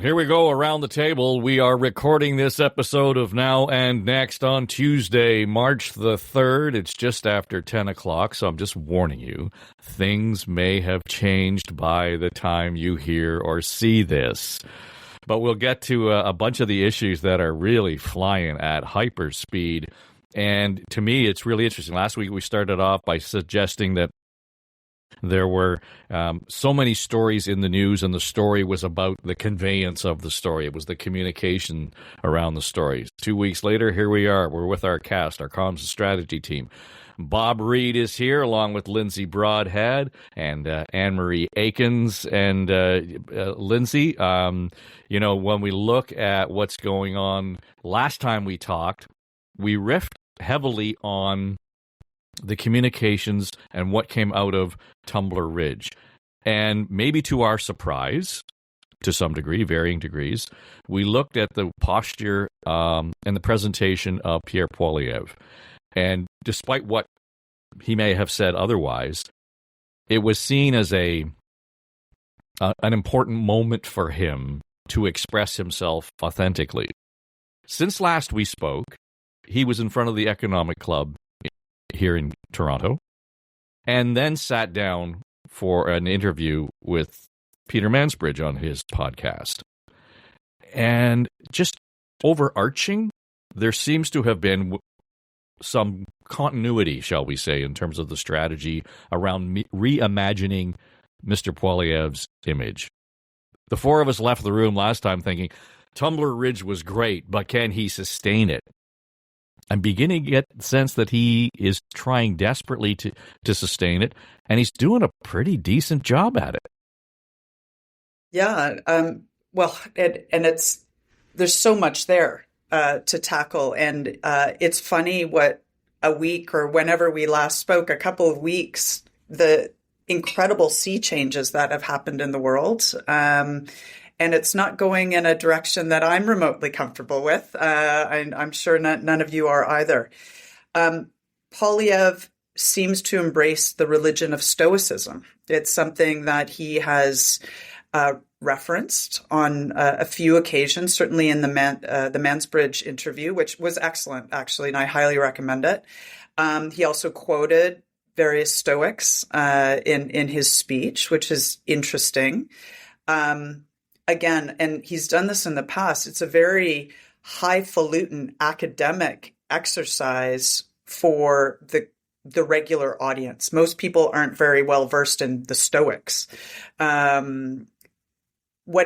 Here we go around the table. We are recording this episode of Now and Next on Tuesday, March the 3rd. It's just after 10 o'clock, so I'm just warning you. Things may have changed by the time you hear or see this. But we'll get to a bunch of the issues that are really flying at hyperspeed. And to me, it's really interesting. Last week, we started off by suggesting that there were so many stories in the news, and the story was about the conveyance of the story. It was the communication around the stories. 2 weeks later, here we are. We're with our cast, our comms and strategy team. Bob Reid is here, along with Lindsay Broadhead and Anne-Marie Aikins. And Lindsay, when we look at what's going on, last time we talked, we riffed heavily on the communications and what came out of Tumbler Ridge. And maybe to our surprise, to some degree, varying degrees, we looked at the posture and the presentation of Pierre Poilievre. And despite what he may have said otherwise, it was seen as an important moment for him to express himself authentically. Since last we spoke, he was in front of the Economic Club here in Toronto, and then sat down for an interview with Peter Mansbridge on his podcast. And just overarching, there seems to have been some continuity, shall we say, in terms of the strategy around reimagining Mr. Poilievre's image. The four of us left the room last time thinking, Tumbler Ridge was great, but can he sustain it? I'm beginning to get the sense that he is trying desperately to sustain it, and he's doing a pretty decent job at it. Yeah, there's so much there to tackle, and it's funny what a week or whenever we last spoke, a couple of weeks, the incredible sea changes that have happened in the world. And it's not going in a direction that I'm remotely comfortable with. I'm sure none of you are either. Poilievre seems to embrace the religion of Stoicism. It's something that he has referenced on a few occasions, certainly in the Mansbridge interview, which was excellent, actually, and I highly recommend it. He also quoted various Stoics in his speech, which is interesting. Again, and he's done this in the past, it's a very highfalutin academic exercise for the regular audience. Most people aren't very well versed in the Stoics. What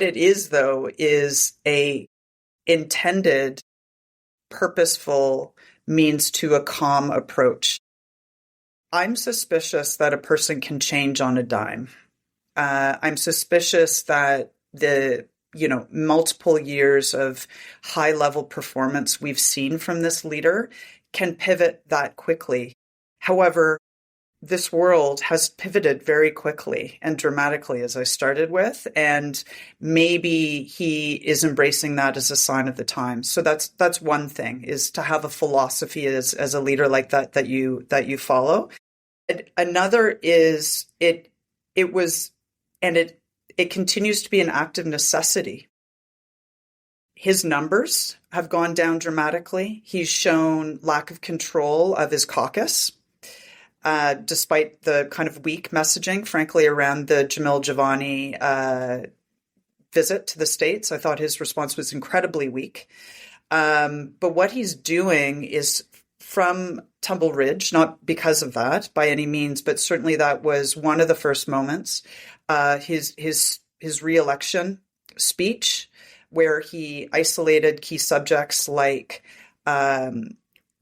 it is, though, is a intended, purposeful means to a calm approach. I'm suspicious that a person can change on a dime. I'm suspicious that the multiple years of high level performance we've seen from this leader can pivot that quickly. However, this world has pivoted very quickly and dramatically, as I started with, and maybe he is embracing that as a sign of the times. So that's one thing, is to have a philosophy as a leader like that you follow. Another is it continues to be an act of necessity. His numbers have gone down dramatically. He's shown lack of control of his caucus, despite the kind of weak messaging, frankly, around the Jamil Javani visit to the States. I thought his response was incredibly weak. But what he's doing is, from Tumble Ridge, not because of that by any means, but certainly that was one of the first moments, his re-election speech, where he isolated key subjects like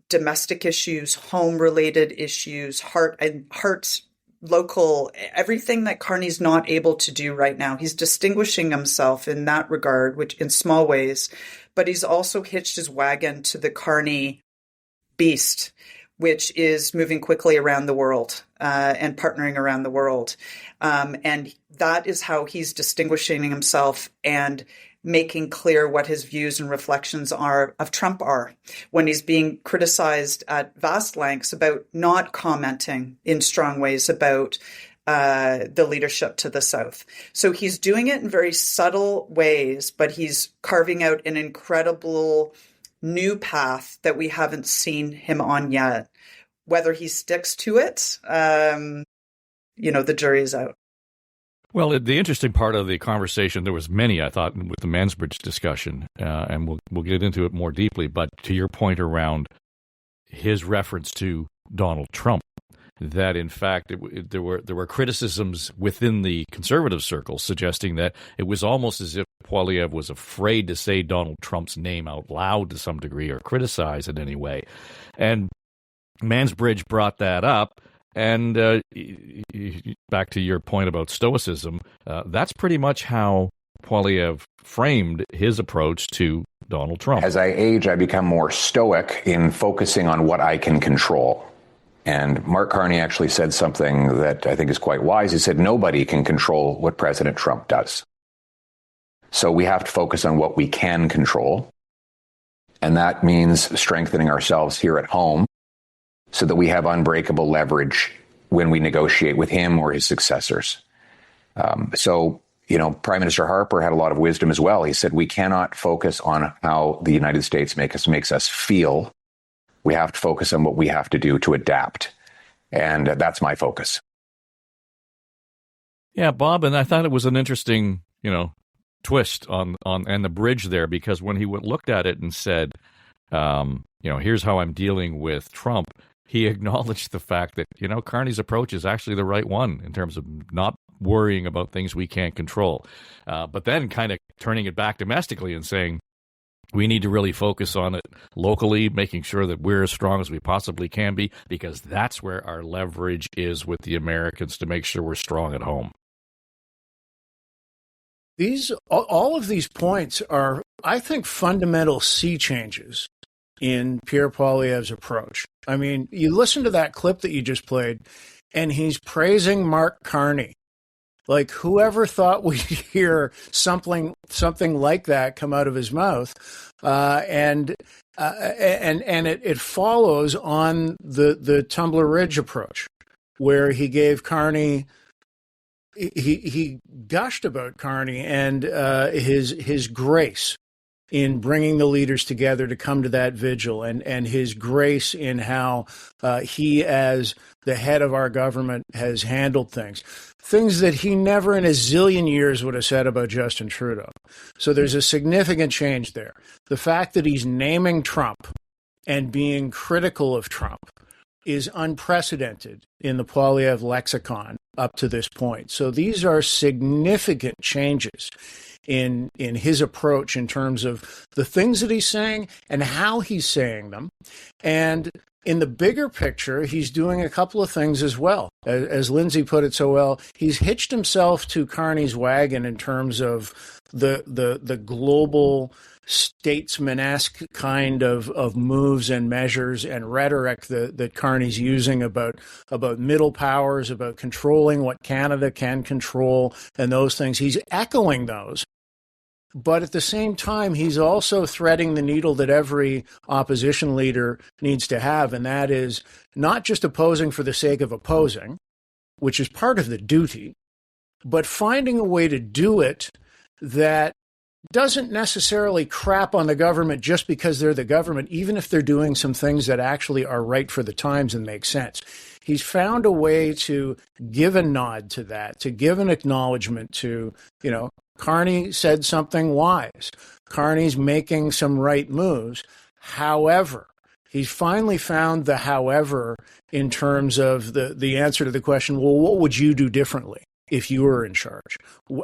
domestic issues, home-related issues, heart local, everything that Carney's not able to do right now. He's distinguishing himself in that regard, which in small ways, but he's also hitched his wagon to the Carney beast, which is moving quickly around the world and partnering around the world. And that is how he's distinguishing himself and making clear what his views and reflections of Trump are, when he's being criticized at vast lengths about not commenting in strong ways about the leadership to the south. So he's doing it in very subtle ways, but he's carving out an incredible new path that we haven't seen him on yet. Whether he sticks to it, the jury is out. Well, the interesting part of the conversation, there was many, I thought, with the Mansbridge discussion, and we'll get into it more deeply, but to your point around his reference to Donald Trump, that in fact there were criticisms within the conservative circles suggesting that it was almost as if Poilievre was afraid to say Donald Trump's name out loud to some degree or criticize in any way. And Mansbridge brought that up. And back to your point about stoicism, that's pretty much how Poilievre framed his approach to Donald Trump. As I age, I become more stoic in focusing on what I can control. And Mark Carney actually said something that I think is quite wise. He said, nobody can control what President Trump does. So we have to focus on what we can control. And that means strengthening ourselves here at home so that we have unbreakable leverage when we negotiate with him or his successors. Prime Minister Harper had a lot of wisdom as well. He said, we cannot focus on how the United States makes us feel. We have to focus on what we have to do to adapt. And that's my focus. Yeah, Bob, and I thought it was an interesting, twist on and the bridge there, because when he looked at it and said, here's how I'm dealing with Trump, he acknowledged the fact that, Carney's approach is actually the right one in terms of not worrying about things we can't control. But then kind of turning it back domestically and saying, we need to really focus on it locally, making sure that we're as strong as we possibly can be, because that's where our leverage is with the Americans to make sure we're strong at home. All of these points are, I think, fundamental sea changes in Pierre Poilievre's approach. I mean, you listen to that clip that you just played, and he's praising Mark Carney. Like, whoever thought we'd hear something like that come out of his mouth, and it follows on the Tumbler Ridge approach, where he gave Carney, he gushed about Carney and his grace in bringing the leaders together to come to that vigil, and his grace in how he, as the head of our government, has handled things that he never in a zillion years would have said about Justin Trudeau. So there's a significant change there. The fact that he's naming Trump and being critical of Trump is unprecedented in the Poilievre lexicon up to this point. So these are significant changes in his approach in terms of the things that he's saying and how he's saying them. And in the bigger picture, he's doing a couple of things as well. As Lindsay put it so well, he's hitched himself to Carney's wagon in terms of the global statesman-esque kind of moves and measures and rhetoric that Carney's using about middle powers, about controlling what Canada can control and those things. He's echoing those. But at the same time, he's also threading the needle that every opposition leader needs to have, and that is not just opposing for the sake of opposing, which is part of the duty, but finding a way to do it that doesn't necessarily crap on the government just because they're the government, even if they're doing some things that actually are right for the times and make sense. He's found a way to give a nod to that, to give an acknowledgement to, Carney said something wise. Carney's making some right moves. However, he's finally found the however in terms of the answer to the question, well, what would you do differently if you were in charge?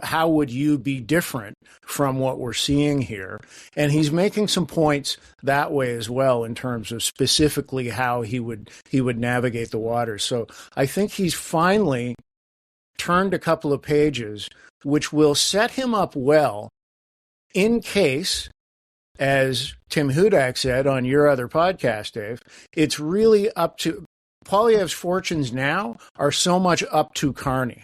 How would you be different from what we're seeing here? And he's making some points that way as well in terms of specifically how he would navigate the waters. So I think he's finally turned a couple of pages which will set him up well in case, as Tim Hudak said on your other podcast, Dave, it's really up to Poilievre's fortunes now are so much up to Carney.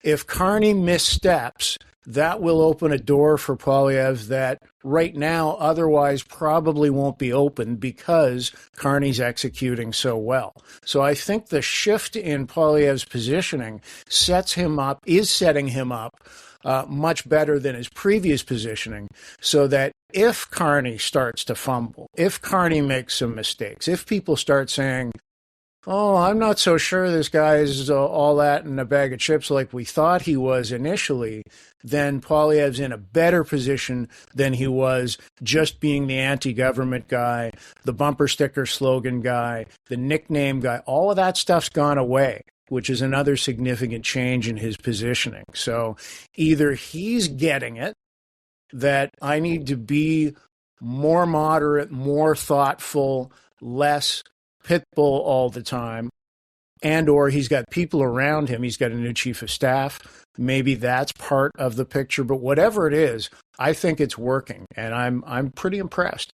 If Carney missteps, that will open a door for Poilievre that right now otherwise probably won't be open because Carney's executing so well. So I think the shift in Poilievre's positioning is setting him up much better than his previous positioning, so that if Carney starts to fumble, if Carney makes some mistakes, if people start saying, oh, I'm not so sure this guy is all that in a bag of chips like we thought he was initially, then Poilievre's in a better position than he was just being the anti-government guy, the bumper sticker slogan guy, the nickname guy. All of that stuff's gone away, which is another significant change in his positioning. So either he's getting it, that I need to be more moderate, more thoughtful, less pitbull all the time, and or he's got people around him. He's got a new chief of staff. Maybe that's part of the picture, but whatever it is, I think it's working, and I'm pretty impressed.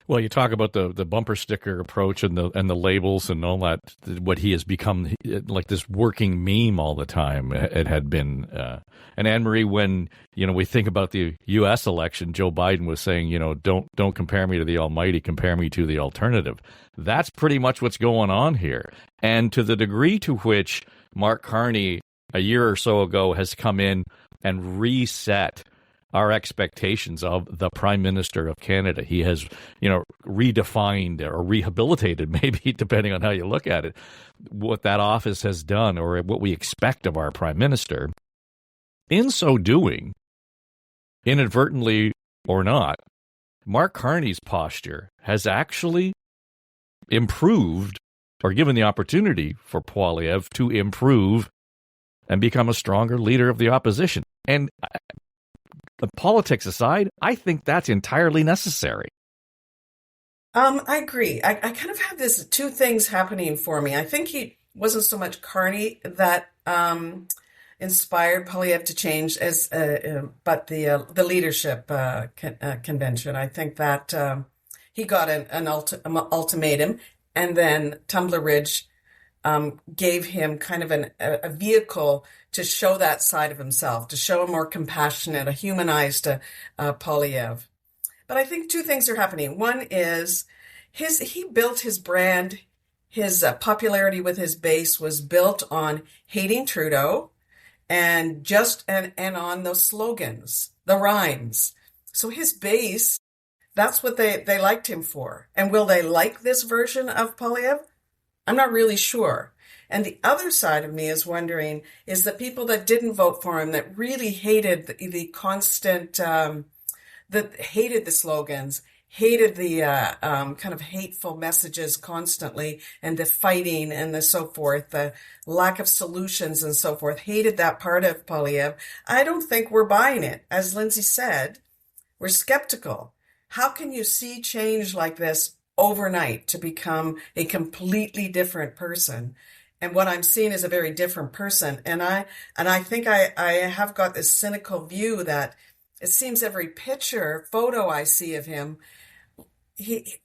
Well, you talk about the bumper sticker approach and the labels and all that. What he has become, like this working meme all the time. It had been, and Anne-Marie, when we think about the U.S. election, Joe Biden was saying, don't compare me to the almighty, compare me to the alternative. That's pretty much what's going on here. And to the degree to which Mark Carney a year or so ago has come in and reset our expectations of the Prime Minister of Canada. He has, redefined or rehabilitated, maybe, depending on how you look at it, what that office has done or what we expect of our Prime Minister. In so doing, inadvertently or not, Mark Carney's posture has actually improved, or given the opportunity for Poilievre to improve and become a stronger leader of the opposition. And politics aside, I think that's entirely necessary. I agree. I kind of have this two things happening for me. I think he wasn't so much Carney that inspired Poilievre to change, but the leadership convention. I think that he got an ultimatum, and then Tumbler Ridge gave him kind of a vehicle to show that side of himself, to show a more compassionate, a humanized Poilievre. But I think two things are happening. One is he built his brand, his popularity with his base was built on hating Trudeau and on those slogans, the rhymes. So his base, that's what they liked him for. And will they like this version of Poilievre? I'm not really sure. And the other side of me is wondering, is the people that didn't vote for him, that really hated the constant, that hated the slogans, hated the kind of hateful messages constantly, and the fighting and the so forth, the lack of solutions and so forth, hated that part of Poilievre. I don't think we're buying it. As Lindsay said, we're skeptical. How can you see change like this overnight to become a completely different person? And what I'm seeing is a very different person. And I think I have got this cynical view that it seems every photo I see of him,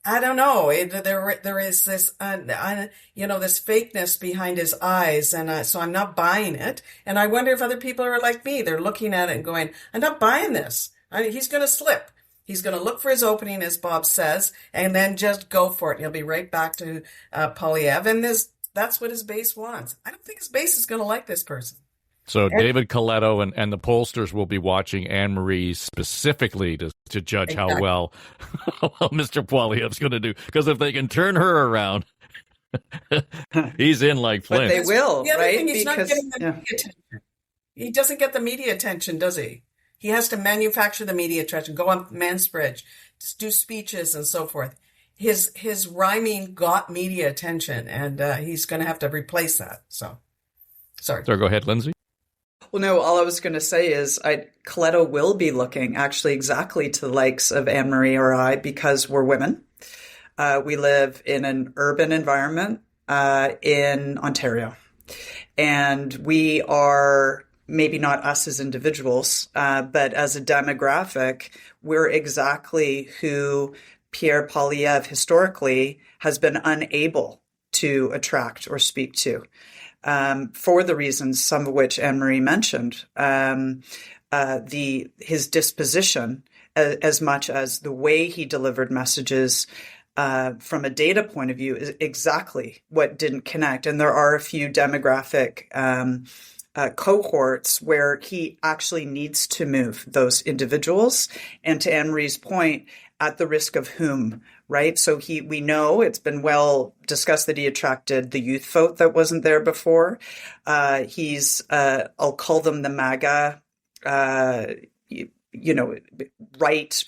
I don't know, there is this, this fakeness behind his eyes. And so I'm not buying it. And I wonder if other people are like me. They're looking at it and going, I'm not buying this. He's going to slip. He's going to look for his opening, as Bob says, and then just go for it. He'll be right back to Poilievre. And that's what his base wants. I don't think his base is going to like this person. So David Coletto and the pollsters will be watching Anne-Marie specifically to judge how well Mr. Poilievre's going to do. Because if they can turn her around, he's in like Flint. But they will, the other right? thing, he's not getting the media attention. He doesn't get the media attention, does he? He has to manufacture the media attention, go on Mansbridge, do speeches and so forth. His rhyming got media attention, and he's going to have to replace that. So, sorry. So go ahead, Lindsay. Well, no, all I was going to say is Coletto will be looking actually exactly to the likes of Anne-Marie or I, because we're women. We live in an urban environment in Ontario. And we are, maybe not us as individuals, but as a demographic, we're exactly who Pierre Poilievre historically has been unable to attract or speak to. For the reasons, some of which Anne-Marie mentioned. his disposition as much as the way he delivered messages from a data point of view is exactly what didn't connect. And there are a few demographic cohorts where he actually needs to move those individuals. And to Anne-Marie's point, at the risk of whom, right? So we know it's been well discussed that he attracted the youth vote that wasn't there before. He's, I'll call them the MAGA,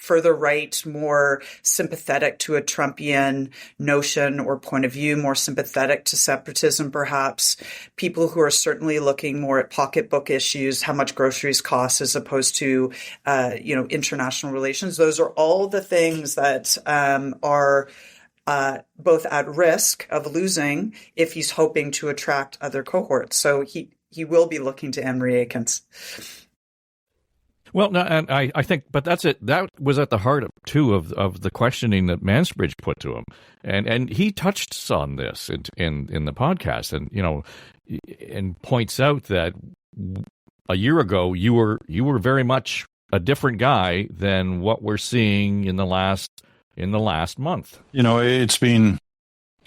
further right, more sympathetic to a Trumpian notion or point of view, more sympathetic to separatism, perhaps. People who are certainly looking more at pocketbook issues, how much groceries cost as opposed to, international relations. Those are all the things that are both at risk of losing if he's hoping to attract other cohorts. So he will be looking to Anne-Marie Aikins. Well, no, and I think, but that's it. That was at the heart of the questioning that Mansbridge put to him, and he touched on this in the podcast, and points out that a year ago you were very much a different guy than what we're seeing in the last month. It's been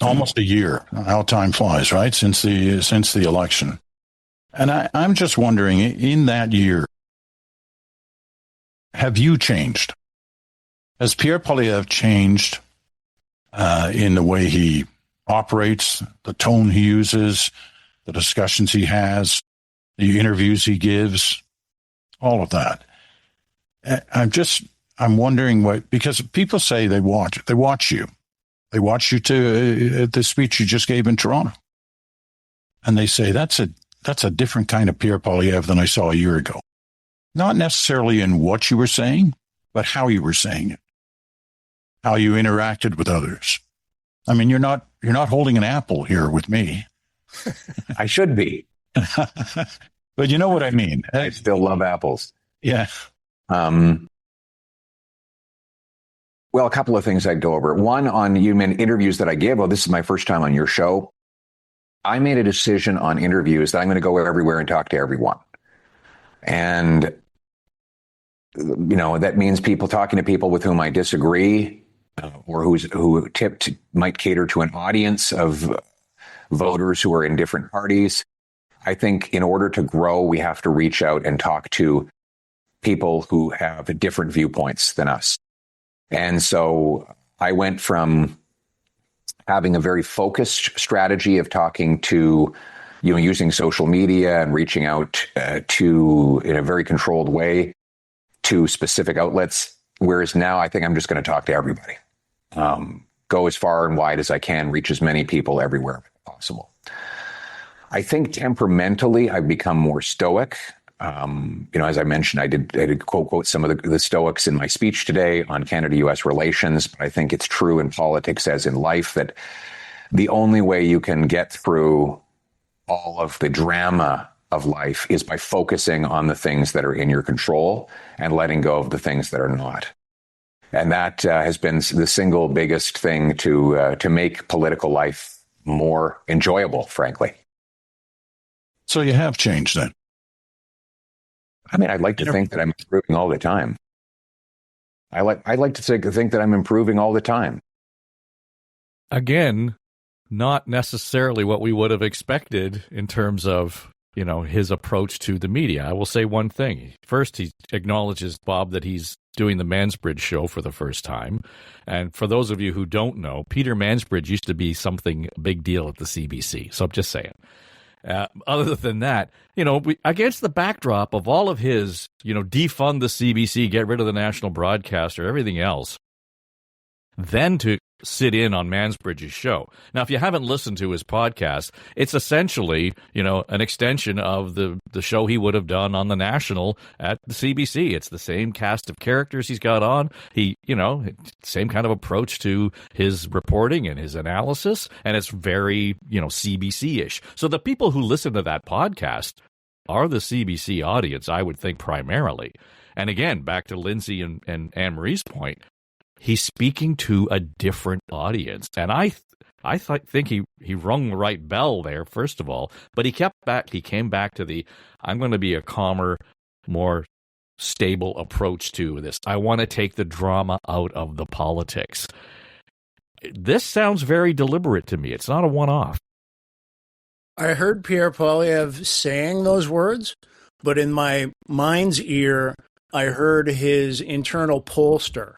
almost a year. How time flies, right? Since the election, and I'm just wondering, in that year, have you changed? Has Pierre Poilievre changed in the way he operates, the tone he uses, the discussions he has, the interviews he gives, all of that? I'm wondering because people say they watch you. They watch you to the speech you just gave in Toronto. And they say, that's a different kind of Pierre Poilievre than I saw a year ago. Not necessarily in what you were saying, but how you were saying it, how you interacted with others. I mean, you're not holding an apple here with me. I should be. But you know what I mean. I still love apples. Yeah. Well, a couple of things I'd go over. One, on you mean interviews that I give. Well, this is my first time on your show. I made a decision on interviews that I'm going to go everywhere and talk to everyone. And that means talking to people with whom I disagree, or who might cater to an audience of voters who are in different parties. I think in order to grow, we have to reach out and talk to people who have different viewpoints than us. And so I went from having a very focused strategy of talking to, using social media and reaching out in a very controlled way to specific outlets, whereas now I think I'm just going to talk to everybody. Go as far and wide as I can, reach as many people everywhere possible. I think temperamentally, I've become more stoic. As I mentioned, I did quote some of the Stoics in my speech today on Canada-U.S. relations, but I think it's true in politics as in life that the only way you can get through all of the drama of life is by focusing on the things that are in your control and letting go of the things that are not. And that has been the single biggest thing to make political life more enjoyable, frankly. So you have changed then? I mean, I'd like to think that I'm improving all the time. I'd like to think that I'm improving all the time. Again, not necessarily what we would have expected in terms of, his approach to the media. I will say one thing. First, he acknowledges, Bob, that he's doing the Mansbridge show for the first time. And for those of you who don't know, Peter Mansbridge used to be something big deal at the CBC. So I'm just saying. Other than that, against the backdrop of all of his, defund the CBC, get rid of the national broadcaster, everything else, then to sit in on Mansbridge's show. Now, if you haven't listened to his podcast, it's essentially, an extension of the show he would have done on the national at the CBC. It's the same cast of characters he's got on. He, same kind of approach to his reporting and his analysis, and it's very, CBC-ish. So the people who listen to that podcast are the CBC audience, I would think, primarily. And again, back to Lindsay and Anne-Marie's point, he's speaking to a different audience. And I think he rung the right bell there, first of all, but he came back to I'm going to be a calmer, more stable approach to this. I want to take the drama out of the politics. This sounds very deliberate to me. It's not a one-off. I heard Pierre Poilievre saying those words, but in my mind's ear, I heard his internal pollster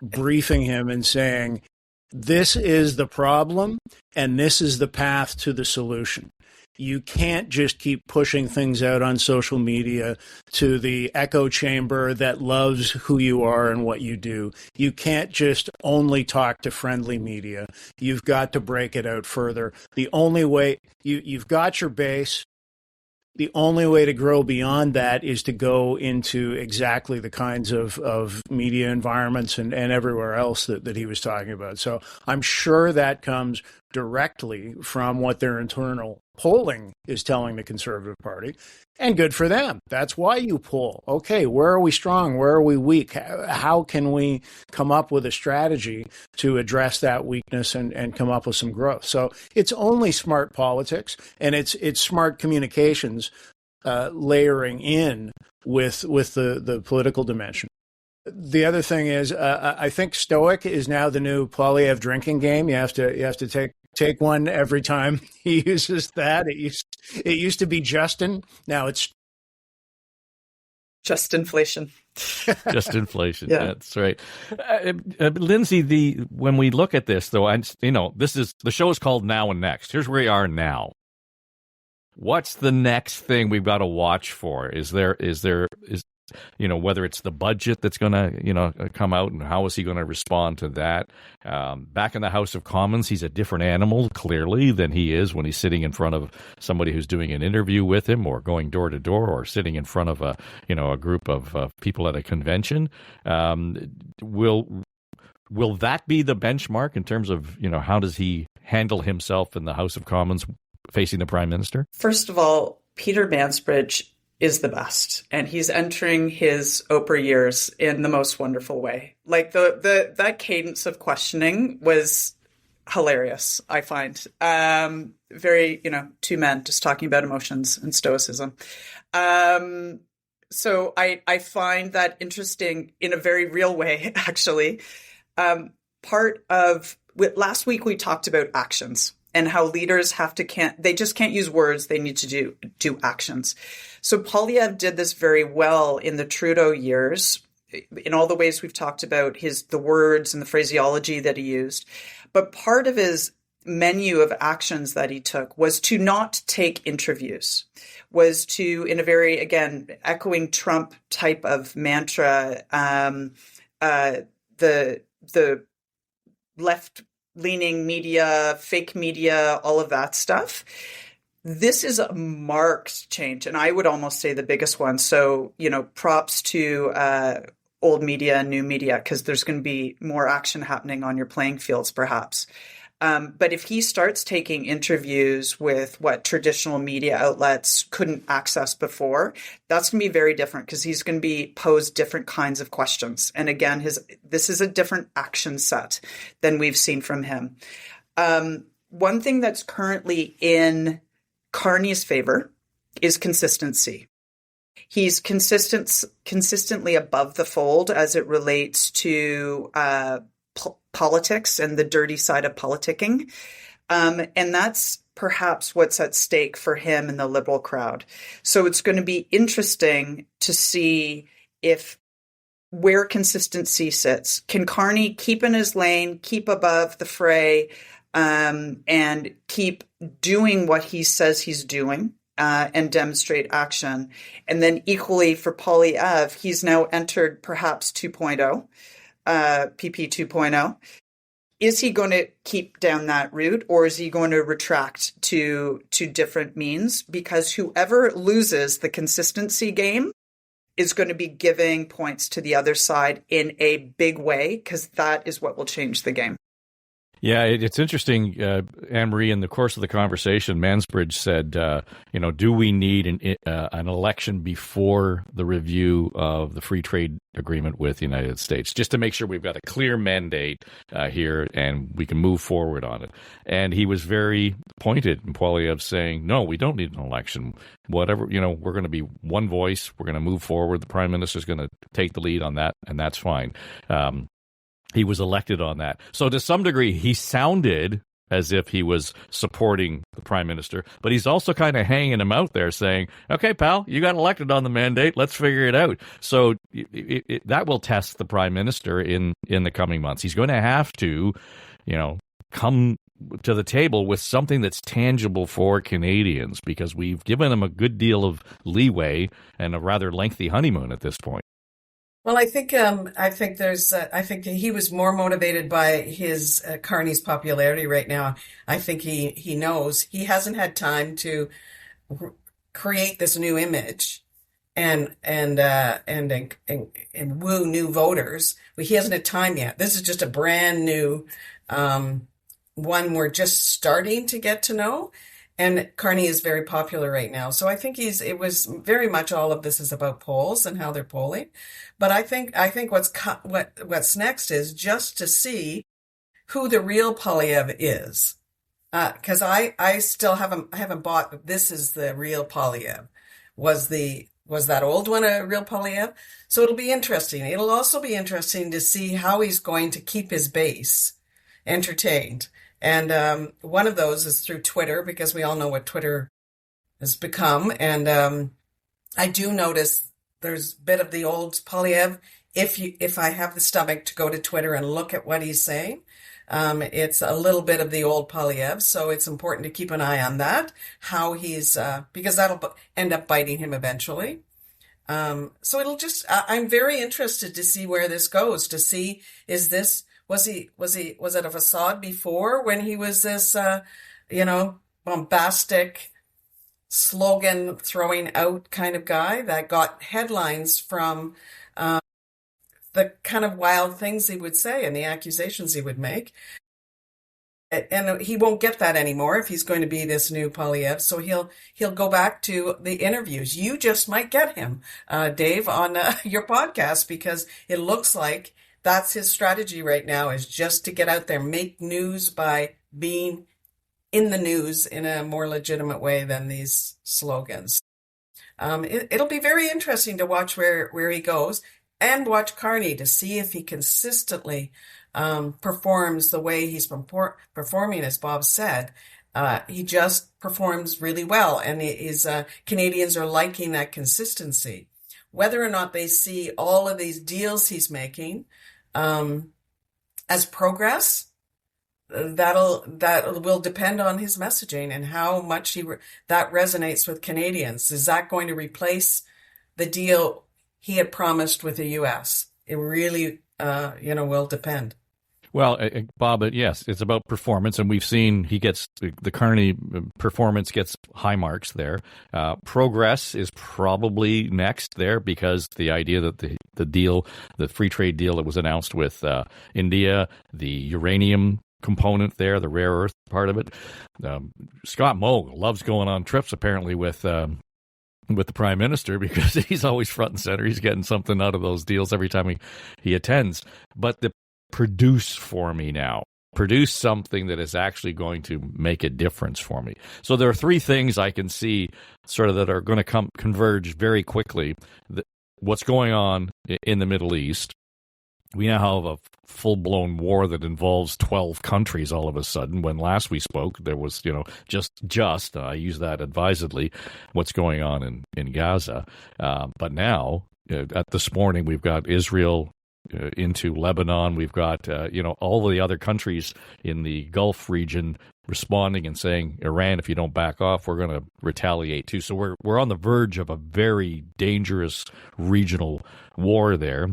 briefing him and saying, this is the problem, and this is the path to the solution. You can't just keep pushing things out on social media to the echo chamber that loves who you are and what you do. You can't just only talk to friendly media. You've got to break it out further. The only way you've got your base. The only way to grow beyond that is to go into exactly the kinds of media environments and everywhere else that he was talking about. So I'm sure that comes directly from what their internal polling is telling the Conservative Party. And good for them. That's why you poll. Okay, where are we strong? Where are we weak? How can we come up with a strategy to address that weakness and come up with some growth? So it's only smart politics, and it's smart communications layering in with the political dimension. The other thing is, I think Stoic is now the new Poilievre drinking game. You have to take one every time he uses that. It used to be Justin. Now it's just inflation. Just inflation. Yeah. That's right. Lindsay, when we look at this, though, this is the show is called Now and Next. Here's where we are now. What's the next thing we've got to watch for? Is whether it's the budget that's going to, come out, and how is he going to respond to that? Back in the House of Commons, he's a different animal, clearly, than he is when he's sitting in front of somebody who's doing an interview with him, or going door to door, or sitting in front of a group of people at a convention. Will that be the benchmark in terms of, how does he handle himself in the House of Commons facing the Prime Minister? First of all, Peter Mansbridge is the best, and he's entering his Oprah years in the most wonderful way. Like that cadence of questioning was hilarious, I find. Very, two men just talking about emotions and stoicism. So I find that interesting in a very real way, actually. Last week we talked about actions and how leaders they just can't use words. They need to do actions. So Poilievre did this very well in the Trudeau years, in all the ways we've talked about the words and the phraseology that he used. But part of his menu of actions that he took was to not take interviews, was to, in a very, again, echoing Trump type of mantra, the left-leaning media, fake media, all of that stuff. This is a marked change, and I would almost say the biggest one. So, props to old media and new media, because there's going to be more action happening on your playing fields, perhaps. But if he starts taking interviews with what traditional media outlets couldn't access before, that's going to be very different, because he's going to be posed different kinds of questions. And again, this is a different action set than we've seen from him. One thing that's currently in Carney's favor is consistency. He's consistently above the fold as it relates to politics and the dirty side of politicking. And that's perhaps what's at stake for him in the Liberal crowd. So it's going to be interesting to see where consistency sits. Can Carney keep in his lane, keep above the fray, and keep doing what he says he's doing, and demonstrate action? And then equally for Poilievre, he's now entered perhaps 2.0. PP 2.0. Is he going to keep down that route, or is he going to retract to different means? Because whoever loses the consistency game is going to be giving points to the other side in a big way, because that is what will change the game. Yeah, it's interesting, Anne-Marie, in the course of the conversation, Mansbridge said, do we need an election before the review of the free trade agreement with the United States, just to make sure we've got a clear mandate here and we can move forward on it. And he was very pointed in Poilievre saying, no, we don't need an election. Whatever, we're going to be one voice. We're going to move forward. The Prime Minister is going to take the lead on that, and that's fine. He was elected on that. So to some degree, he sounded as if he was supporting the Prime Minister, but he's also kind of hanging him out there saying, okay, pal, you got elected on the mandate. Let's figure it out. So that will test the Prime Minister in the coming months. He's going to have to, come to the table with something that's tangible for Canadians, because we've given him a good deal of leeway and a rather lengthy honeymoon at this point. Well, I think he was more motivated by his Carney's popularity right now. I think he knows he hasn't had time to create this new image and woo new voters. He hasn't had time yet. This is just a brand new one we're just starting to get to know. And Carney is very popular right now. So I think it was very much all of this is about polls and how they're polling. But I think what's next is just to see who the real Poilievre is. Cause I still haven't bought this is the real Poilievre. Was that old one a real Poilievre? So it'll be interesting. It'll also be interesting to see how he's going to keep his base entertained. And one of those is through Twitter, because we all know what Twitter has become. And I do notice there's a bit of the old Poilievre. If I have the stomach to go to Twitter and look at what he's saying, it's a little bit of the old Poilievre. So it's important to keep an eye on that, how he's because that'll end up biting him eventually. So it'll I'm very interested to see where this goes, to see, was it a facade before, when he was this, bombastic slogan throwing out kind of guy that got headlines from the kind of wild things he would say and the accusations he would make. And he won't get that anymore if he's going to be this new Poilievre. So he'll go back to the interviews. You just might get him, Dave, on your podcast, because it looks like that's his strategy right now, is just to get out there, make news by being in the news in a more legitimate way than these slogans. It'll be very interesting to watch where he goes, and watch Carney to see if he consistently performs the way he's performing, as Bob said. He just performs really well, and Canadians are liking that consistency. Whether or not they see all of these deals he's making as progress, that will depend on his messaging and how much that resonates with Canadians. Is that going to replace the deal he had promised with the U.S.? It really, will depend. Well, Bob, yes, it's about performance, and we've seen the Carney performance gets high marks there. Progress is probably next there, because the idea that the free trade deal that was announced with India, the uranium component there, the rare earth part of it. Scott Moe loves going on trips apparently with the Prime Minister, because he's always front and center. He's getting something out of those deals every time he attends. But produce for me now. Produce something that is actually going to make a difference for me. So there are three things I can see sort of that are going to converge very quickly. What's going on in the Middle East. We now have a full-blown war that involves 12 countries all of a sudden, when last we spoke, there was, just I use that advisedly, what's going on in Gaza. But now, this morning, we've got Israel into Lebanon. We've got, all the other countries in the Gulf region responding and saying, Iran, if you don't back off, we're going to retaliate too. So we're on the verge of a very dangerous regional war there.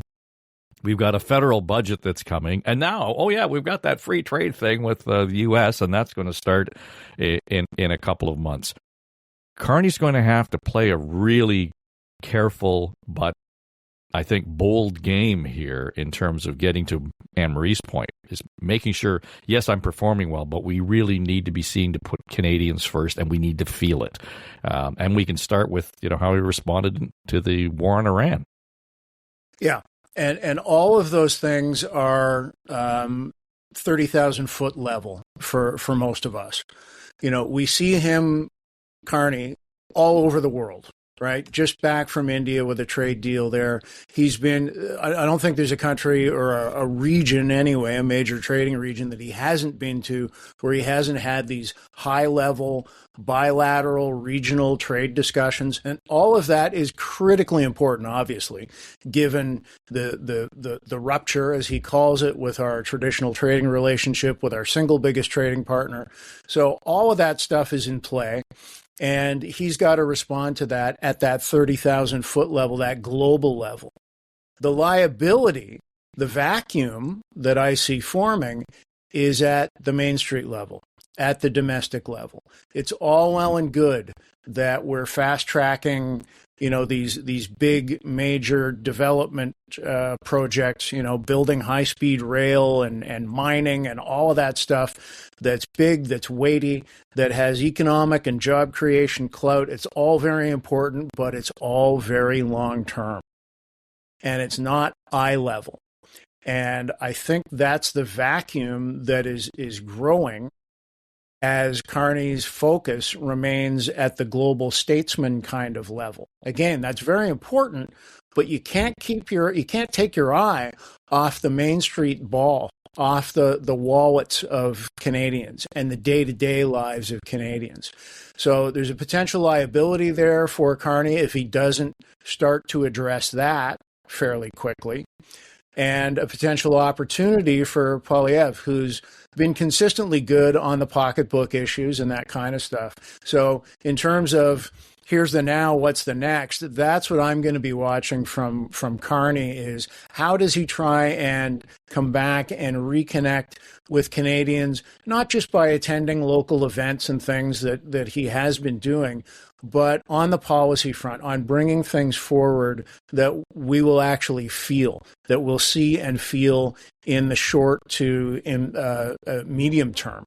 We've got a federal budget that's coming. And now, we've got that free trade thing with the U.S., and that's going to start in a couple of months. Carney's going to have to play a really careful but I think, bold game here in terms of getting to Anne-Marie's point, is making sure, yes, I'm performing well, but we really need to be seen to put Canadians first, and we need to feel it. And we can start with, how he responded to the war on Iran. Yeah. And all of those things are 30,000 foot level for most of us. We see him, Carney, all over the world, right? Just back from India with a trade deal there. He's been, I don't think there's a country or a region anyway, a major trading region that he hasn't been to where he hasn't had these high level bilateral regional trade discussions. And all of that is critically important, obviously, given the rupture, as he calls it, with our traditional trading relationship with our single biggest trading partner. So all of that stuff is in play. And he's got to respond to that at that 30,000 foot level, that global level. The liability, the vacuum that I see forming is at the Main Street level, at the domestic level. It's all well and good that we're fast tracking, these big major development projects, building high-speed rail and mining and all of that stuff that's big, that's weighty, that has economic and job creation clout. It's all very important, but it's all very long-term. And it's not eye level. And I think that's the vacuum that is growing as Carney's focus remains at the global statesman kind of level. Again, that's very important, but you can't take your eye off the Main Street ball, off the wallets of Canadians and the day-to-day lives of Canadians. So there's a potential liability there for Carney if he doesn't start to address that fairly quickly, and a potential opportunity for Poilievre, who's been consistently good on the pocketbook issues and that kind of stuff. So in terms of here's the now, what's the next, that's what I'm going to be watching from Carney, is how does he try and come back and reconnect with Canadians, not just by attending local events and things that he has been doing, but on the policy front, on bringing things forward that we will actually feel, that we'll see and feel in the short to medium term.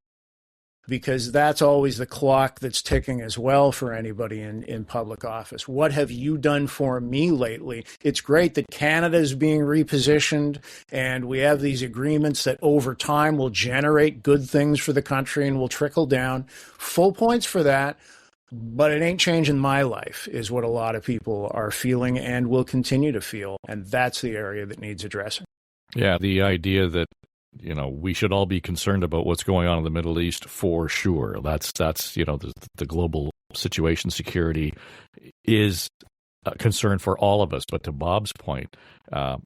Because that's always the clock that's ticking as well for anybody in public office. What have you done for me lately? It's great that Canada is being repositioned and we have these agreements that over time will generate good things for the country and will trickle down. Full points for that. But it ain't changing my life, is what a lot of people are feeling and will continue to feel. And that's the area that needs addressing. Yeah, the idea that, we should all be concerned about what's going on in the Middle East for sure. That's the global situation, security is a concern for all of us. But to Bob's point,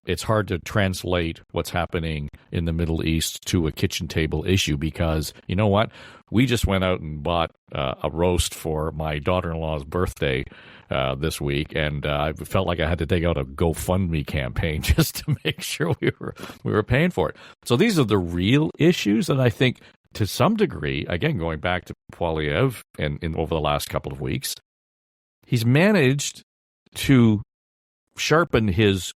it's hard to translate what's happening in the Middle East to a kitchen table issue because, you know what? We just went out and bought a roast for my daughter-in-law's birthday this week, and I felt like I had to take out a GoFundMe campaign just to make sure we were paying for it. So these are the real issues, and I think to some degree, again, going back to Poilievre and over the last couple of weeks, he's managed to sharpen his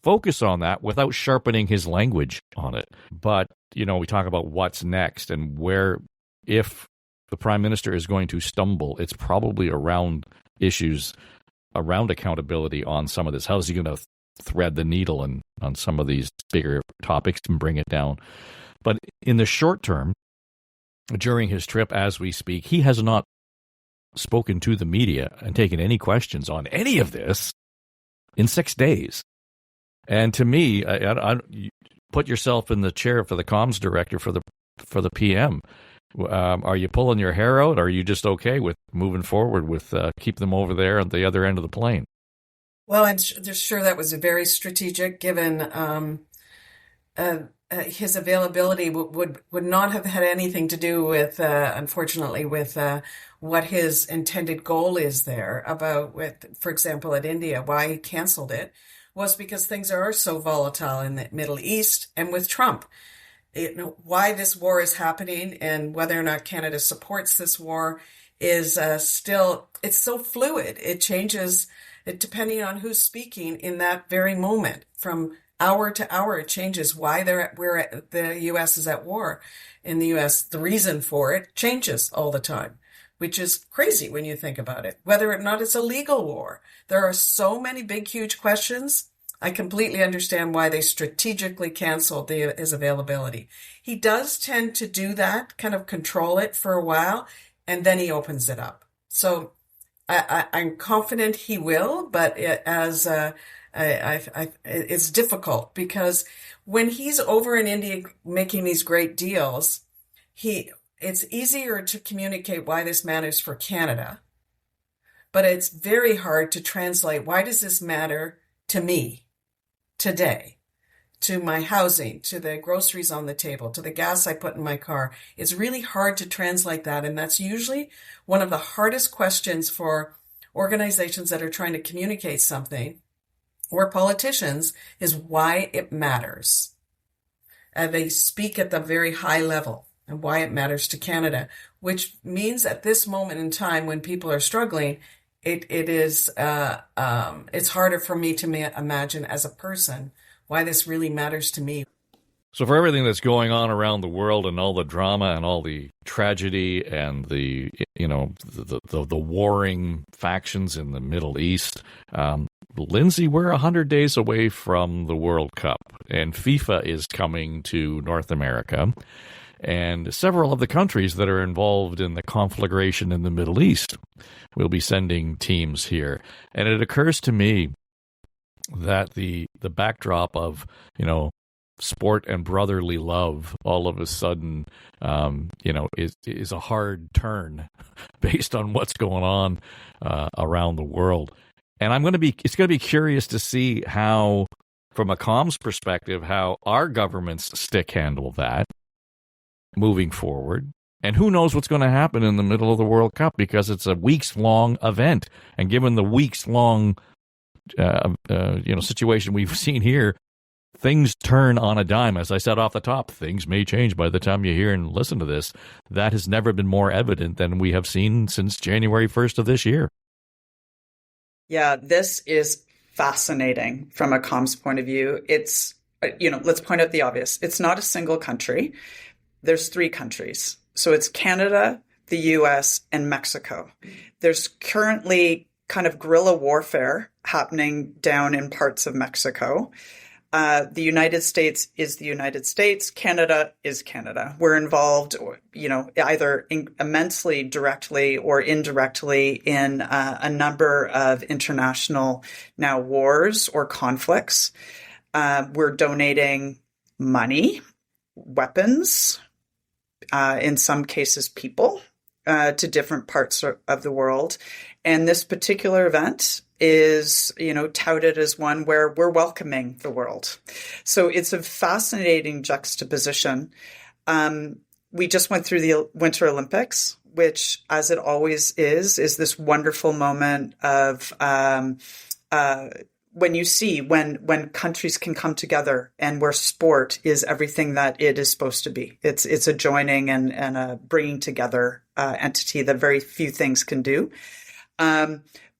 focus on that without sharpening his language on it. But, we talk about what's next and where, if the Prime Minister is going to stumble, it's probably around issues around accountability on some of this. How is he going to thread the needle on some of these bigger topics and bring it down? But in the short term, during his trip as we speak, he has not spoken to the media and taken any questions on any of this in 6 days. And to me, I put yourself in the chair for the comms director for the PM. Are you pulling your hair out? Or are you just okay with moving forward with keep them over there at the other end of the plane? Well, I'm sure that was very strategic, given his availability would not have had anything to do with, unfortunately, with what his intended goal is there for example, at India. Why he canceled it was because things are so volatile in the Middle East and with Trump. Why this war is happening and whether or not Canada supports this war is still, it's so fluid. It changes depending on who's speaking in that very moment. From hour to hour, it changes why the U.S. is at war. In the U.S., the reason for it changes all the time, which is crazy when you think about it, whether or not it's a legal war. There are so many big, huge questions. I completely understand why they strategically canceled his availability. He does tend to do that, kind of control it for a while, and then he opens it up. So I'm confident he will, but it's difficult because when he's over in India making these great deals, it's easier to communicate why this matters for Canada, but it's very hard to translate why does this matter to me today, to my housing, to the groceries on the table, to the gas I put in my car. It's really hard to translate that, and that's usually one of the hardest questions for organizations that are trying to communicate something, or politicians, is why it matters. And they speak at the very high level and why it matters to Canada, which means at this moment in time when people are struggling, it's harder for me to imagine as a person why this really matters to me. So for everything that's going on around the world and all the drama and all the tragedy and the warring factions in the Middle East, Lindsay, we're 100 days away from the World Cup, and FIFA is coming to North America, and several of the countries that are involved in the conflagration in the Middle East will be sending teams here. And it occurs to me that the backdrop of, sport and brotherly love all of a sudden, is a hard turn based on what's going on around the world. And it's going to be curious to see how, from a comms perspective, how our governments stick handle that moving forward. And who knows what's going to happen in the middle of the World Cup, because it's a weeks-long event. And given the weeks-long situation we've seen here, things turn on a dime. As I said off the top, things may change by the time you hear and listen to this. That has never been more evident than we have seen since January 1st of this year. Yeah, this is fascinating from a comms point of view. It's, let's point out the obvious. It's not a single country. There's 3 countries. So it's Canada, the U.S., and Mexico. There's currently kind of guerrilla warfare happening down in parts of Mexico. The United States is the United States. Canada is Canada. We're involved, either immensely directly or indirectly in a number of international now wars or conflicts. We're donating money, weapons, in some cases people, to different parts of the world. And this particular event is, touted as one where we're welcoming the world. So it's a fascinating juxtaposition. We just went through the Winter Olympics, which, as it always is this wonderful moment of when countries can come together and where sport is everything that it is supposed to be. It's a joining and a bringing together entity that very few things can do.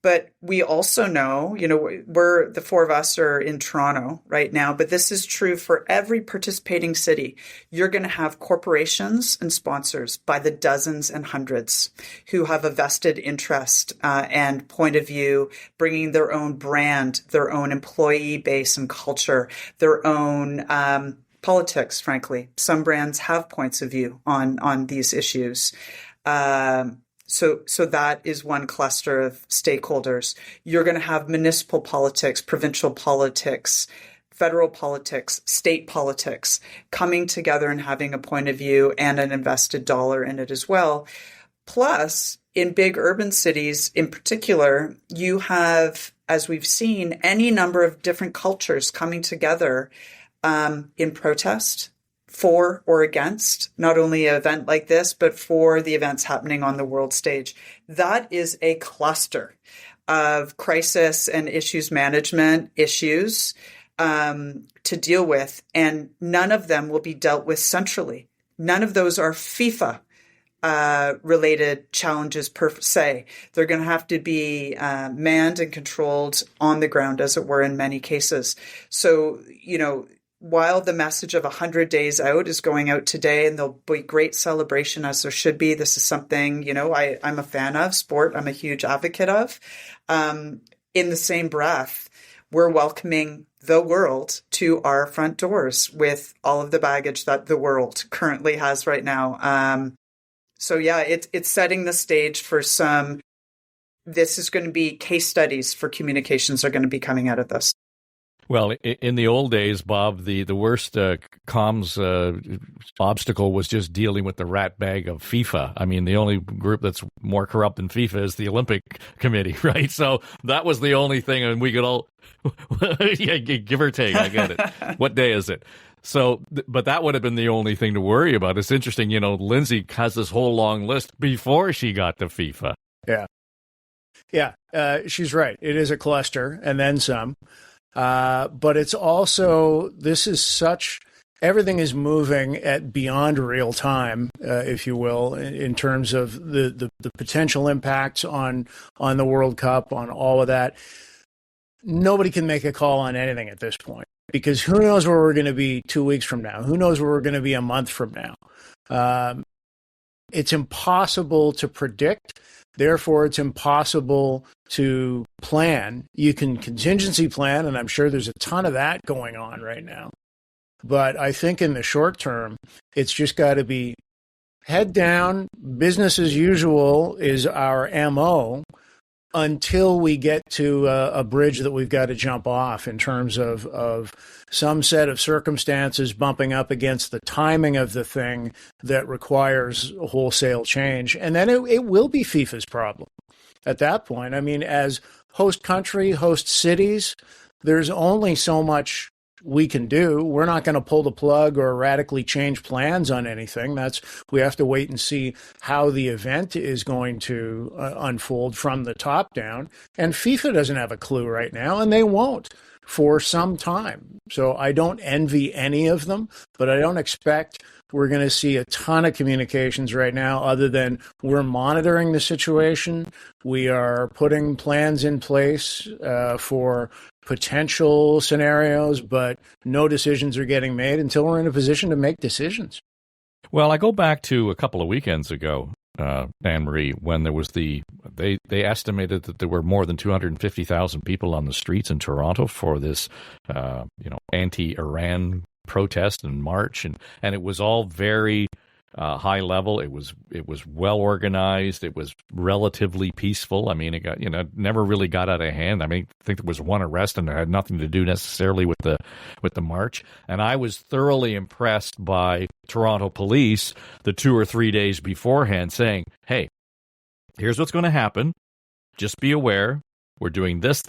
But we also know, the 4 of us are in Toronto right now, but this is true for every participating city. You're going to have corporations and sponsors by the dozens and hundreds who have a vested interest and point of view, bringing their own brand, their own employee base and culture, their own politics, frankly. Some brands have points of view on these issues. So that is one cluster of stakeholders. You're going to have municipal politics, provincial politics, federal politics, state politics coming together and having a point of view and an invested dollar in it as well. Plus, in big urban cities in particular, you have, as we've seen, any number of different cultures coming together in protest, for or against not only an event like this, but for the events happening on the world stage. That is a cluster of crisis and issues management issues to deal with, and none of them will be dealt with centrally. None of those are FIFA related challenges per se. They're going to have to be manned and controlled on the ground, as it were, in many cases. So, while the message of 100 days out is going out today, and there'll be great celebration as there should be, this is something, I'm a fan of sport. I'm a huge advocate of. In the same breath, we're welcoming the world to our front doors with all of the baggage that the world currently has right now. So yeah, it's setting the stage for this is going to be case studies for communications are going to be coming out of this. Well, in the old days, Bob, the worst comms obstacle was just dealing with the rat bag of FIFA. I mean, the only group that's more corrupt than FIFA is the Olympic Committee, right? So that was the only thing, and we could all, yeah, give or take, I get it. What day is it? So, but that would have been the only thing to worry about. It's interesting, Lindsay has this whole long list before she got to FIFA. Yeah. Yeah, she's right. It is a cluster and then some. But it's also, everything is moving at beyond real time, if you will, in terms of the potential impacts on the World Cup, on all of that. Nobody can make a call on anything at this point, because who knows where we're going to be 2 weeks from now? Who knows where we're going to be a month from now? It's impossible to predict. Therefore, it's impossible to plan. You can contingency plan, and I'm sure there's a ton of that going on right now. But I think in the short term, it's just got to be head down, business as usual is our MO, until we get to a bridge that we've got to jump off in terms of some set of circumstances bumping up against the timing of the thing that requires wholesale change. And then it will be FIFA's problem at that point. I mean, as host country, host cities, there's only so much we can do. We're not going to pull the plug or radically change plans on anything. We have to wait and see how the event is going to unfold from the top down. And FIFA doesn't have a clue right now, and they won't for some time. So I don't envy any of them, but I don't expect we're going to see a ton of communications right now, other than we're monitoring the situation. We are putting plans in place for potential scenarios, but no decisions are getting made until we're in a position to make decisions. Well, I go back to a couple of weekends ago, Anne-Marie, when there was they estimated that there were more than 250,000 people on the streets in Toronto for this, anti-Iran protest and march, and it was all very high level. It was well organized. It was relatively peaceful. I mean, it got never really got out of hand. I mean, I think there was one arrest, and it had nothing to do necessarily with the march. And I was thoroughly impressed by Toronto police the 2 or 3 days beforehand, saying, "Hey, here's what's going to happen. Just be aware. We're doing this,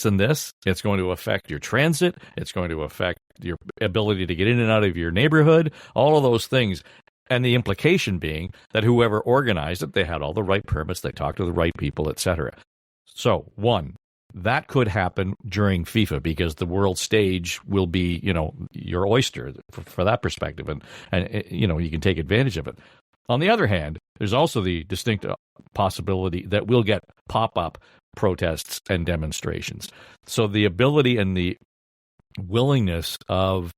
and this. It's going to affect your transit. It's going to affect your ability to get in and out of your neighborhood. All of those things." And the implication being that whoever organized it, they had all the right permits, they talked to the right people, etc. So, one, that could happen during FIFA, because the world stage will be, your oyster for that perspective, and you can take advantage of it. On the other hand, there's also the distinct possibility that we'll get pop-up protests and demonstrations. So the ability and the willingness of,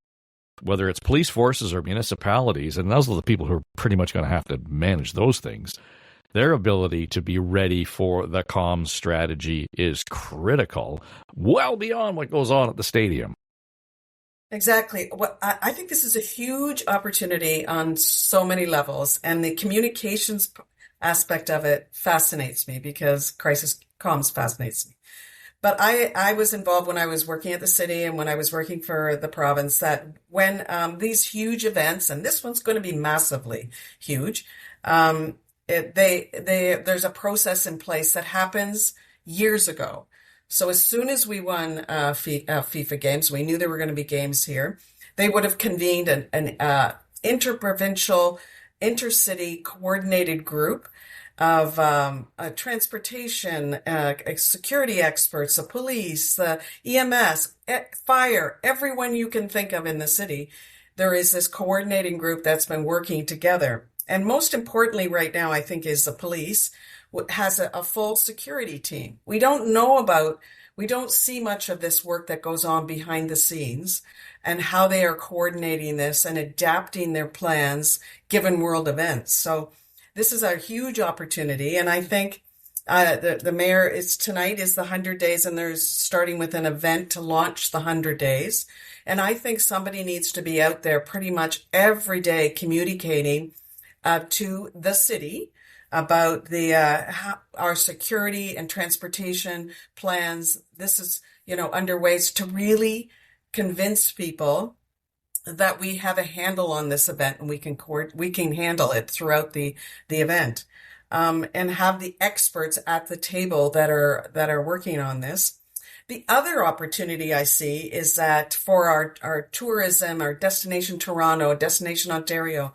whether it's police forces or municipalities, and those are the people who are pretty much going to have to manage those things, their ability to be ready for the comms strategy is critical, well beyond what goes on at the stadium. Exactly. I think this is a huge opportunity on so many levels, and the communications aspect of it fascinates me, because crisis comms fascinates me. But I was involved when I was working at the city and when I was working for the province, that when these huge events, and this one's going to be massively huge, there's a process in place that happens years ago. So as soon as we won FIFA games, we knew there were going to be games here. They would have convened an interprovincial, intercity coordinated group of transportation, security experts, the police, the EMS, fire, everyone you can think of in the city. There is this coordinating group that's been working together. And most importantly right now, I think, is the police has a full security team. We don't see much of this work that goes on behind the scenes and how they are coordinating this and adapting their plans given world events. So this is a huge opportunity. And I think the mayor tonight is the 100 days, and there's starting with an event to launch the 100 days. And I think somebody needs to be out there pretty much every day communicating to the city about our security and transportation plans. This is, underway to really convince people that we have a handle on this event and we can handle it throughout the event, and have the experts at the table that are working on this. The other opportunity I see is that for our tourism, our Destination Toronto, Destination Ontario,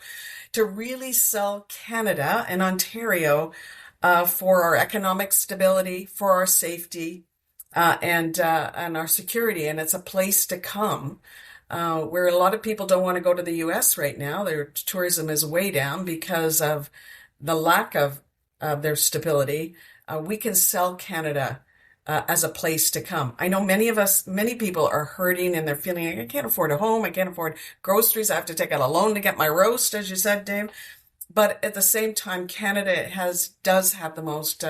to really sell Canada and Ontario for our economic stability, for our safety, and our security. And it's a place to come where a lot of people don't want to go to the U.S. right now. Their tourism is way down because of the lack of their stability. We can sell Canada as a place to come. I know many people are hurting and they're feeling like, I can't afford a home. I can't afford groceries. I have to take out a loan to get my roast, as you said, Dave. But at the same time, Canada does have the most,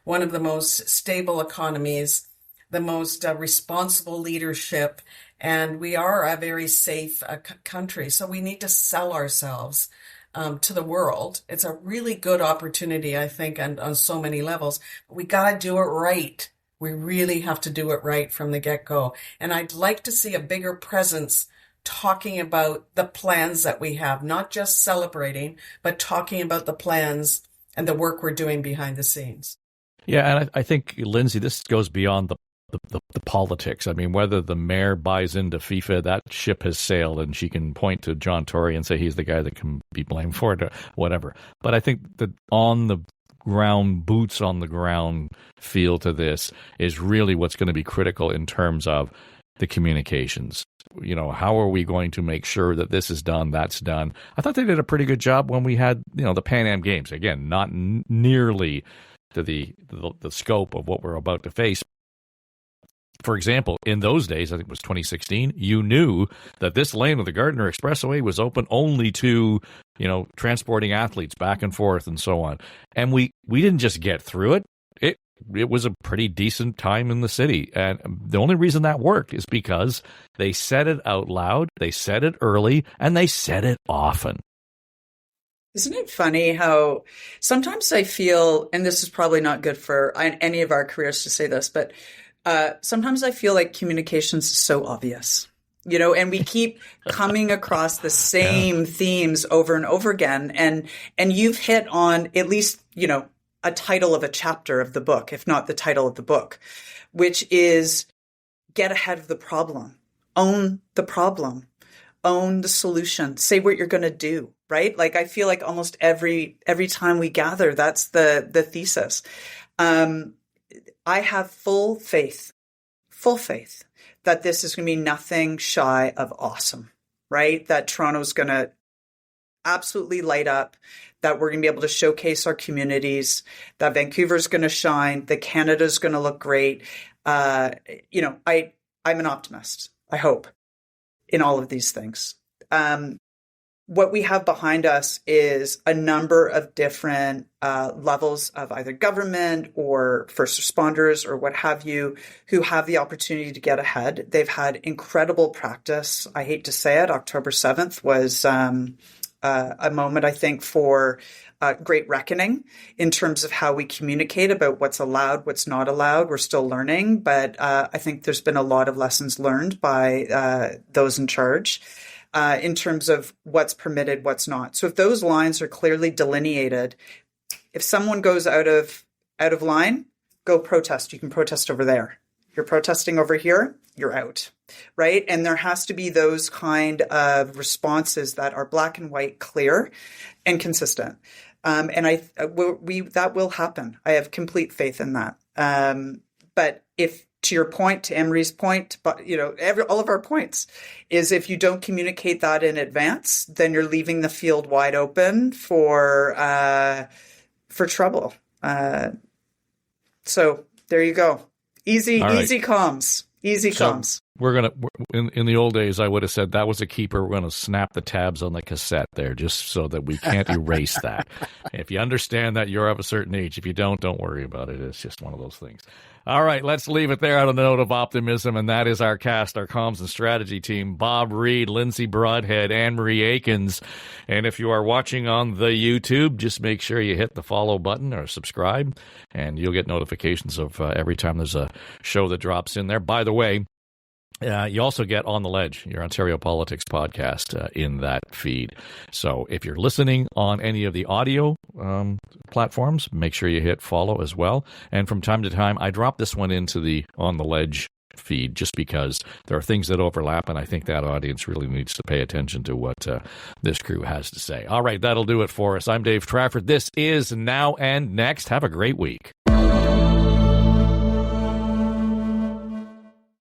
one of the most stable economies, the most responsible leadership, and we are a very safe country. So we need to sell ourselves to the world. It's a really good opportunity, I think, on so many levels. But we got to do it right. We really have to do it right from the get-go. And I'd like to see a bigger presence talking about the plans that we have, not just celebrating, but talking about the plans and the work we're doing behind the scenes. Yeah, and I think, Lindsay, this goes beyond the politics. I mean, whether the mayor buys into FIFA, that ship has sailed, and she can point to John Tory and say he's the guy that can be blamed for it or whatever. But I think that on the ground, boots on the ground feel to this is really what's going to be critical in terms of the communications. How are we going to make sure that this is done, that's done? I thought they did a pretty good job when we had, the Pan Am Games. Again, not nearly to the scope of what we're about to face. For example, in those days, I think it was 2016, you knew that this lane of the Gardiner Expressway was open only to, transporting athletes back and forth and so on. And we didn't just get through it. It was a pretty decent time in the city. And the only reason that worked is because they said it out loud, they said it early, and they said it often. Isn't it funny how sometimes I feel, and this is probably not good for any of our careers to say this, but sometimes I feel like communications is so obvious, and we keep coming across the same themes over and over again. And you've hit on at least, a title of a chapter of the book, if not the title of the book, which is get ahead of the problem, own the solution, say what you're going to do, right? Like, I feel like almost every time we gather, that's the thesis. I have full faith that this is going to be nothing shy of awesome, right? That Toronto's going to absolutely light up, that we're going to be able to showcase our communities, that Vancouver's going to shine, that Canada's going to look great. I'm an optimist, I hope, in all of these things. What we have behind us is a number of different levels of either government or first responders or what have you, who have the opportunity to get ahead. They've had incredible practice. I hate to say it, October 7th was a moment, I think, for great reckoning in terms of how we communicate about what's allowed, what's not allowed. We're still learning, but I think there's been a lot of lessons learned by those in charge. In terms of what's permitted, what's not. So if those lines are clearly delineated, if someone goes out of line, go protest. You can protest over there. You're protesting over here, you're out, right? And there has to be those kind of responses that are black and white, clear, and consistent. And that will happen. I have complete faith in that. But if to your point, to Anne-Marie's point, but all of our points is if you don't communicate that in advance, then you're leaving the field wide open for trouble. So there you go. Easy comms. Easy comms. In the old days, I would have said that was a keeper. We're going to snap the tabs on the cassette there just so that we can't erase that. If you understand that, you're of a certain age. If you don't worry about it. It's just one of those things. All right, let's leave it there on a note of optimism, and that is our cast, our comms and strategy team, Bob Reid, Lindsay Broadhead, Anne-Marie Aikins. And if you are watching on the YouTube, just make sure you hit the follow button or subscribe, and you'll get notifications of every time there's a show that drops in there. By the way, you also get On the Ledge, your Ontario Politics podcast, in that feed. So if you're listening on any of the audio platforms, make sure you hit follow as well. And from time to time, I drop this one into the On the Ledge feed just because there are things that overlap, and I think that audience really needs to pay attention to what this crew has to say. All right, that'll do it for us. I'm Dave Trafford. This is Now and Next. Have a great week.